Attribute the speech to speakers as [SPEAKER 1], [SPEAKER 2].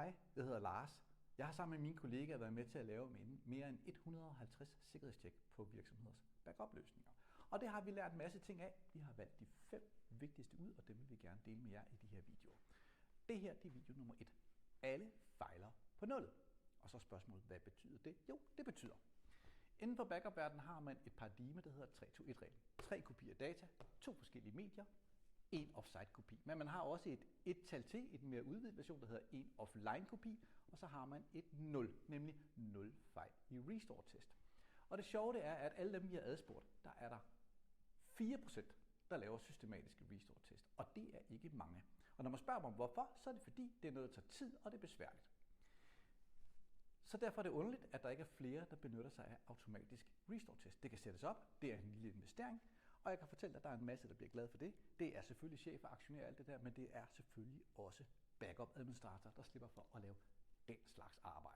[SPEAKER 1] Hej, jeg hedder Lars. Jeg har sammen med mine kollegaer været med til at lave mere end 150 sikkerhedstjek på virksomheders backup-løsninger. Og det har vi lært en masse ting af. Vi har valgt de 5 vigtigste ud, og dem vil vi gerne dele med jer i de her videoer. Det her er video nummer 1. Alle fejler på nullet. Og så spørgsmålet, hvad betyder det? Jo, det betyder. Inden for backup-verdenen har man et paradigme, der hedder 3-2-1-reglen. 3 kopier data, 2 forskellige medier, 1 offsite-kopi. Men man har også et tal til, et mere udvidet version, der hedder 1 offline-kopi, og så har man et 0, nemlig 0 fejl i restore-test. Og det sjove det er, at alle dem, vi har adspurgt, der er der 4%, der laver systematiske restore-test, og det er ikke mange. Og når man spørger dem hvorfor, så er det fordi, det er noget, der tager tid, og det er besværligt. Så derfor er det underligt, at der ikke er flere, der benytter sig af automatisk restore-test. Det kan sættes op, det er en lille investering, og jeg kan fortælle dig, at der er en masse, der bliver glad for det. Det er selvfølgelig chef og aktionær alt det der, men det er selvfølgelig også backup-administrator, der slipper for at lave den slags arbejde.